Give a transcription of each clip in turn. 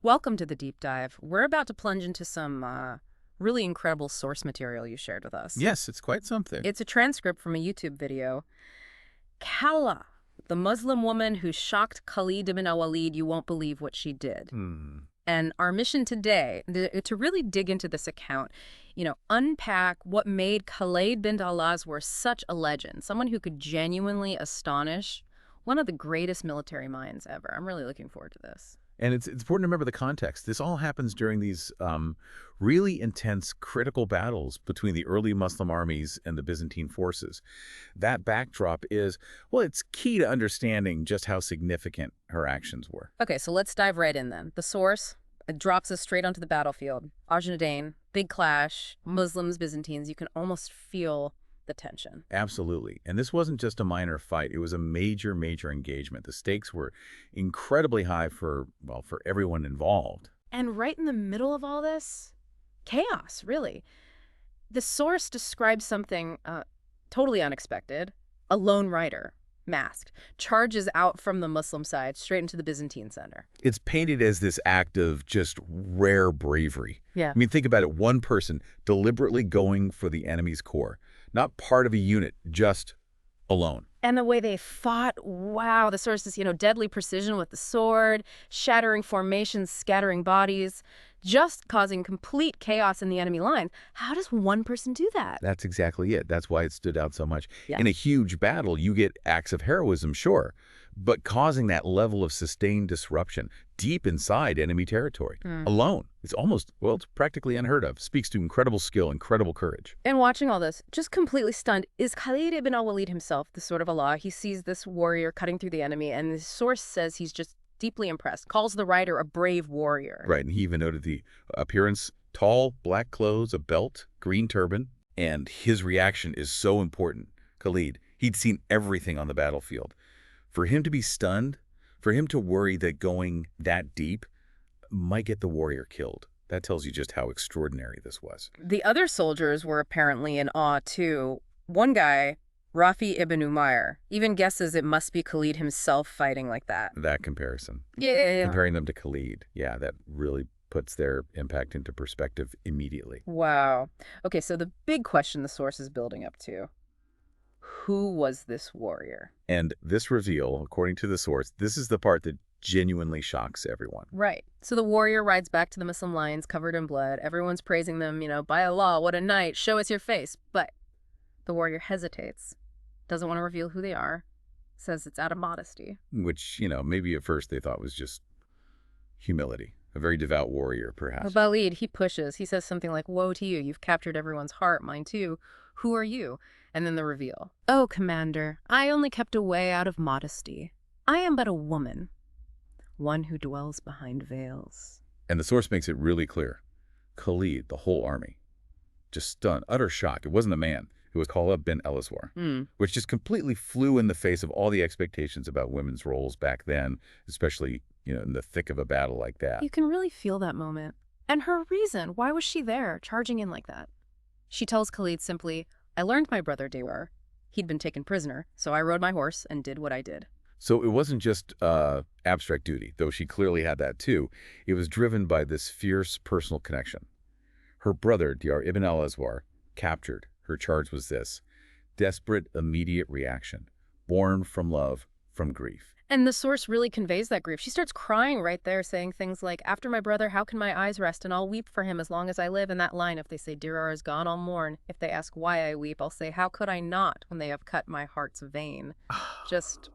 Welcome to the deep dive. We're about to plunge into some really incredible source material you shared with us. Yes, it's quite something. It's a transcript from a YouTube video. Khawla, the Muslim woman who shocked Khalid ibn al-Walid, you won't believe what she did. And our mission today, to really dig into this account, unpack what made Khalid bint al-Azwar such a legend, someone who could genuinely astonish one of the greatest military minds ever. I'm really looking forward to this. And it's important to remember the context. This all happens during these really intense, critical battles between the early Muslim armies and the Byzantine forces. That backdrop is, well, it's key to understanding just how significant her actions were. Okay, so let's dive right in then. The source, it drops us straight onto the battlefield. Ajnadain, big clash, Muslims, Byzantines. You can almost feel the tension. Absolutely. And this wasn't just a minor fight. It was a major, major engagement. The stakes were incredibly high for everyone involved. And right in the middle of all this, chaos, really. The source describes something totally unexpected. A lone rider, masked, charges out from the Muslim side straight into the Byzantine center. It's painted as this act of just rare bravery. Yeah. I mean, think about it. One person deliberately going for the enemy's core. Not part of a unit, just alone. And the way they fought, wow, the source is, deadly precision with the sword, shattering formations, scattering bodies, just causing complete chaos in the enemy lines. How does one person do that? That's exactly it. That's why it stood out so much. Yeah. In a huge battle, you get acts of heroism, sure, but causing that level of sustained disruption deep inside enemy territory, alone, it's practically unheard of. Speaks to incredible skill, incredible courage. And watching all this, just completely stunned, is Khalid ibn al-Walid himself, the sword of Allah. He sees this warrior cutting through the enemy, and the source says he's just deeply impressed, calls the rider a brave warrior. Right, and he even noted the appearance, tall, black clothes, a belt, green turban, and his reaction is so important. Khalid, he'd seen everything on the battlefield. For him to be stunned, for him to worry that going that deep might get the warrior killed. That tells you just how extraordinary this was. The other soldiers were apparently in awe, too. One guy, Rafi ibn Umayr, even guesses it must be Khalid himself fighting like that. That comparison. Yeah. Comparing them to Khalid. Yeah, that really puts their impact into perspective immediately. Wow. Okay, so the big question the source is building up to. Who was this warrior? And this reveal, according to the source, this is the part that genuinely shocks everyone. Right. So the warrior rides back to the Muslim lines covered in blood. Everyone's praising them, by Allah, what a knight, show us your face. But the warrior hesitates, doesn't want to reveal who they are, says it's out of modesty. Which, maybe at first they thought was just humility. A very devout warrior, perhaps. Al-Walid, he pushes. He says something like, woe to you, you've captured everyone's heart, mine too. Who are you? And then the reveal. Oh, Commander, I only kept away out of modesty. I am but a woman, one who dwells behind veils. And the source makes it really clear. Khalid, the whole army, just stunned, utter shock. It wasn't a man. It was Khawla bint al-Azwar, which just completely flew in the face of all the expectations about women's roles back then, especially, in the thick of a battle like that. You can really feel that moment. And her reason, why was she there, charging in like that? She tells Khalid simply, I learned my brother Dirar. He'd been taken prisoner, so I rode my horse and did what I did. So it wasn't just abstract duty, though she clearly had that too. It was driven by this fierce personal connection. Her brother, Dirar ibn al-Azwar, captured. Her charge was this: desperate, immediate reaction, born from love, from grief. And the source really conveys that grief. She starts crying right there, saying things like, after my brother, how can my eyes rest? And I'll weep for him as long as I live. And that line, if they say, Dirar is gone, I'll mourn. If they ask why I weep, I'll say, how could I not when they have cut my heart's vein? Just,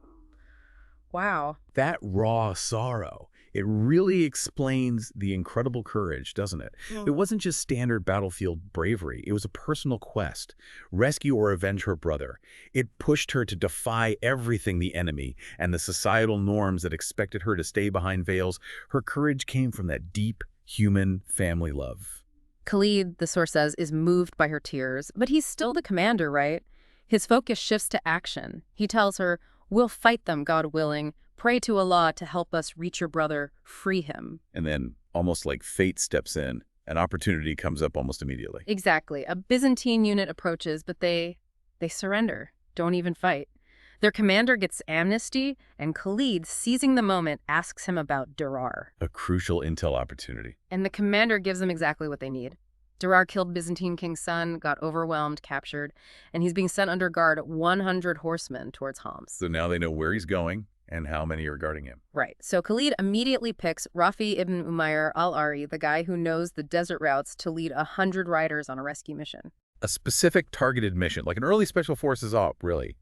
wow. That raw sorrow, it really explains the incredible courage, doesn't it? It wasn't just standard battlefield bravery. It was a personal quest. Rescue or avenge her brother. It pushed her to defy everything the enemy and the societal norms that expected her to stay behind veils. Her courage came from that deep, human family love. Khalid, the source says, is moved by her tears, but he's still the commander, right? His focus shifts to action. He tells her, we'll fight them, God willing. Pray to Allah to help us reach your brother, free him. And then, almost like fate steps in, an opportunity comes up almost immediately. Exactly. A Byzantine unit approaches, but they surrender, don't even fight. Their commander gets amnesty, and Khalid, seizing the moment, asks him about Dirar. A crucial intel opportunity. And the commander gives them exactly what they need. Dirar killed Byzantine king's son, got overwhelmed, captured, and he's being sent under guard 100 horsemen towards Homs. So now they know where he's going and how many are guarding him. Right. So Khalid immediately picks Rafi ibn Umayr al-Ari, the guy who knows the desert routes, to lead 100 riders on a rescue mission. A specific targeted mission, like an early special forces op, really.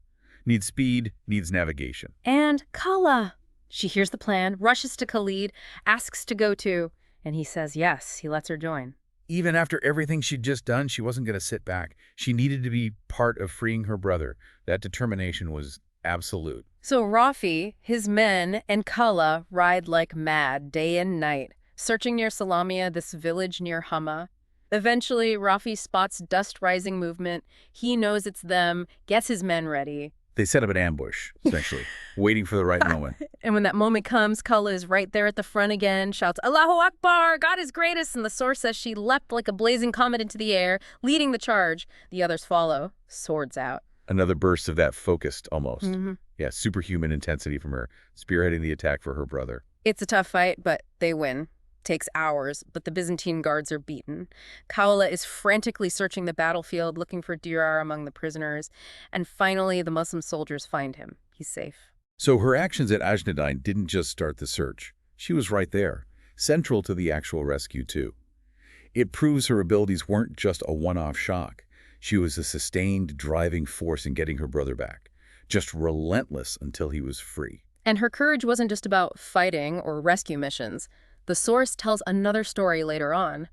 Needs speed, needs navigation. And Khawla. She hears the plan, rushes to Khalid, asks to go too, and he says yes. He lets her join. Even after everything she'd just done, she wasn't going to sit back. She needed to be part of freeing her brother. That determination was absolute. So Rafi, his men, and Khawla ride like mad day and night, searching near Salamia, this village near Hama. Eventually, Rafi spots dust-rising movement. He knows it's them, gets his men ready. They set up an ambush, essentially, waiting for the right moment. And when that moment comes, Khawla is right there at the front again, shouts, Allahu Akbar, God is greatest, and the source says she leapt like a blazing comet into the air, leading the charge. The others follow, swords out. Another burst of that focused, almost. Mm-hmm. Yeah, superhuman intensity from her, spearheading the attack for her brother. It's a tough fight, but they win. Takes hours, but the Byzantine guards are beaten. Khawla is frantically searching the battlefield, looking for Dirar among the prisoners, and finally the Muslim soldiers find him. He's safe. So her actions at Ajnadain didn't just start the search. She was right there, central to the actual rescue too. It proves her abilities weren't just a one-off shock. She was a sustained driving force in getting her brother back, just relentless until he was free. And her courage wasn't just about fighting or rescue missions. The source tells another story later on,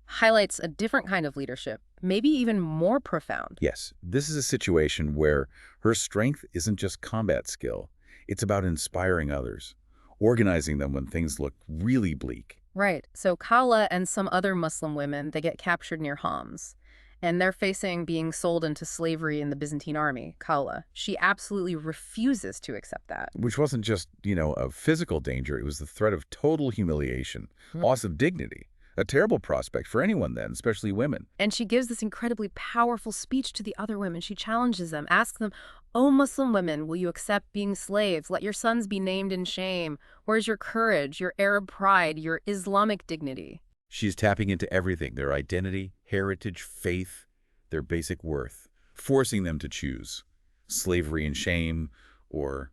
highlights a different kind of leadership, maybe even more profound. Yes, this is a situation where her strength isn't just combat skill. It's about inspiring others, organizing them when things look really bleak. Right. So Khawla and some other Muslim women, they get captured near Homs. And they're facing being sold into slavery in the Byzantine army, Khawla. She absolutely refuses to accept that. Which wasn't just, a physical danger. It was the threat of total humiliation, loss of dignity. A terrible prospect for anyone then, especially women. And she gives this incredibly powerful speech to the other women. She challenges them, asks them, "O Muslim women, will you accept being slaves? Let your sons be named in shame. Where's your courage, your Arab pride, your Islamic dignity?" She's tapping into everything, their identity, heritage, faith, their basic worth, forcing them to choose slavery and shame or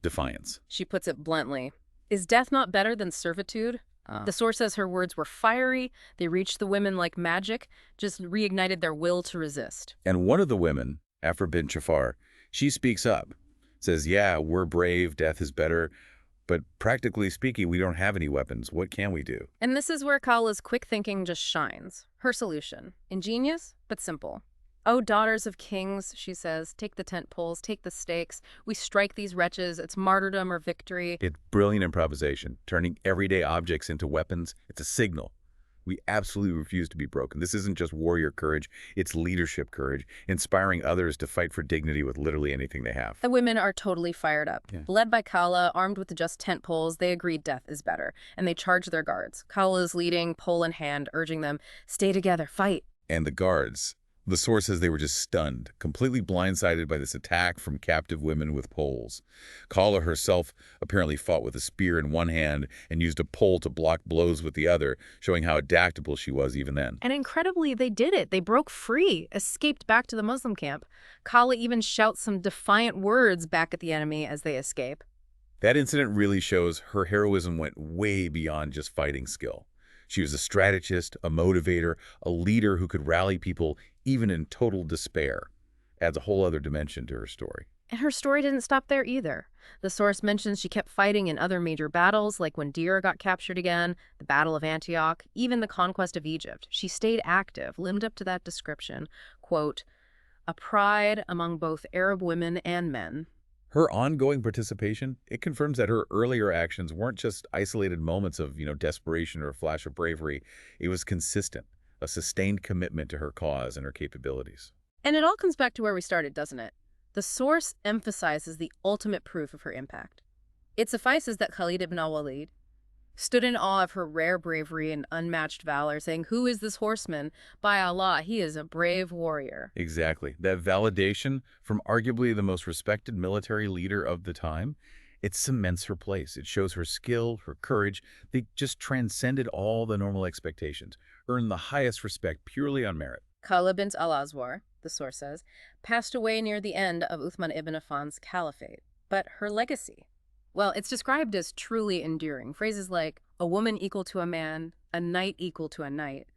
defiance. She puts it bluntly. Is death not better than servitude? The source says her words were fiery. They reached the women like magic, just reignited their will to resist. And one of the women, Afra bint Jafar, she speaks up, says, yeah, we're brave, death is better, but practically speaking, we don't have any weapons. What can we do? And this is where Khawla's quick thinking just shines. Her solution, ingenious, but simple. "O daughters of kings," she says, "take the tent poles, take the stakes. We strike these wretches. It's martyrdom or victory." It's brilliant improvisation, turning everyday objects into weapons. It's a signal. We absolutely refuse to be broken. This isn't just warrior courage, it's leadership courage, inspiring others to fight for dignity with literally anything they have. The women are totally fired up. Yeah. Led by Khawla, armed with just tent poles, they agree death is better, and they charge their guards. Khawla is leading, pole in hand, urging them, "Stay together, fight." And the guards, the source says they were just stunned, completely blindsided by this attack from captive women with poles. Khawla herself apparently fought with a spear in one hand and used a pole to block blows with the other, showing how adaptable she was even then. And incredibly, they did it. They broke free, escaped back to the Muslim camp. Khawla even shouts some defiant words back at the enemy as they escape. That incident really shows her heroism went way beyond just fighting skill. She was a strategist, a motivator, a leader who could rally people even in total despair. Adds a whole other dimension to her story. And her story didn't stop there either. The source mentions she kept fighting in other major battles, like when Dirar got captured again, the Battle of Antioch, even the conquest of Egypt. She stayed active, lived up to that description. Quote, "A pride among both Arab women and men." Her ongoing participation, it confirms that her earlier actions weren't just isolated moments of, desperation or a flash of bravery. It was consistent, a sustained commitment to her cause and her capabilities. And it all comes back to where we started, doesn't it? The source emphasizes the ultimate proof of her impact. It suffices that Khalid ibn al-Walid, stood in awe of her rare bravery and unmatched valor, saying, "Who is this horseman? By Allah, he is a brave warrior." Exactly. That validation from arguably the most respected military leader of the time, it cements her place. It shows her skill, her courage. They just transcended all the normal expectations, earned the highest respect purely on merit. Khawla bint al-Azwar, the source says, passed away near the end of Uthman ibn Affan's caliphate. But her legacy? Well, it's described as truly enduring. Phrases like, a woman equal to a man, a knight equal to a knight,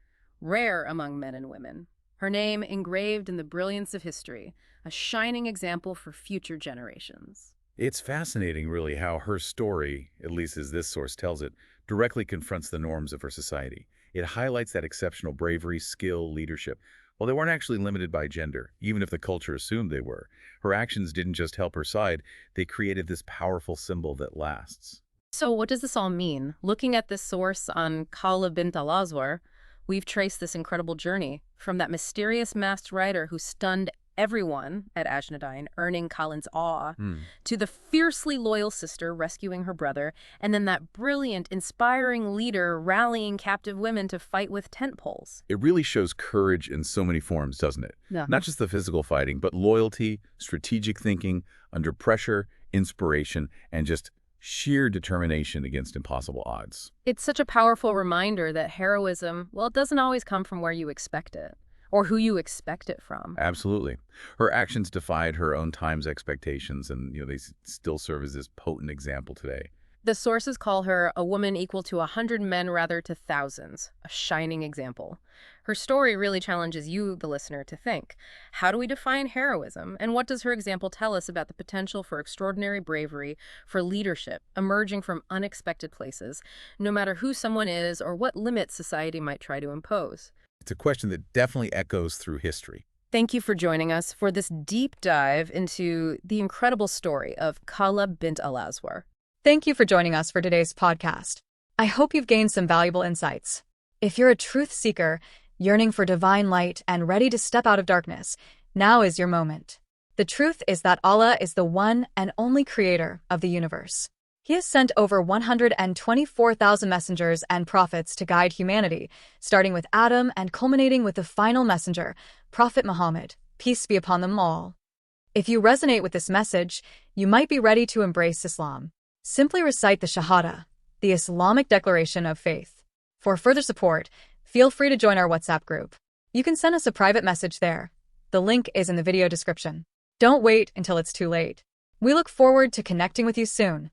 rare among men and women. Her name engraved in the brilliance of history, a shining example for future generations. It's fascinating, really, how her story, at least as this source tells it, directly confronts the norms of her society. It highlights that exceptional bravery, skill, leadership. Well, they weren't actually limited by gender, even if the culture assumed they were. Her actions didn't just help her side, they created this powerful symbol that lasts. So what does this all mean? Looking at this source on Khawla bint al-Azwar, we've traced this incredible journey from that mysterious masked rider who stunned everyone at Ajnadayn, earning Khalid's awe, to the fiercely loyal sister rescuing her brother, and then that brilliant, inspiring leader rallying captive women to fight with tent poles. It really shows courage in so many forms, doesn't it? Yeah. Not just the physical fighting, but loyalty, strategic thinking, under pressure, inspiration, and just sheer determination against impossible odds. It's such a powerful reminder that heroism, well, it doesn't always come from where you expect it, or who you expect it from. Absolutely. Her actions defied her own time's expectations, and they still serve as this potent example today. The sources call her a woman equal to 100 men rather to thousands, a shining example. Her story really challenges you, the listener, to think, how do we define heroism, and what does her example tell us about the potential for extraordinary bravery, for leadership, emerging from unexpected places, no matter who someone is or what limits society might try to impose? It's a question that definitely echoes through history. Thank you for joining us for this deep dive into the incredible story of Khawla bint al-Azwar. Thank you for joining us for today's podcast. I hope you've gained some valuable insights. If you're a truth seeker, yearning for divine light and ready to step out of darkness, now is your moment. The truth is that Allah is the one and only creator of the universe. He has sent over 124,000 messengers and prophets to guide humanity, starting with Adam and culminating with the final messenger, Prophet Muhammad, peace be upon them all. If you resonate with this message, you might be ready to embrace Islam. Simply recite the Shahada, the Islamic declaration of faith. For further support, feel free to join our WhatsApp group. You can send us a private message there. The link is in the video description. Don't wait until it's too late. We look forward to connecting with you soon.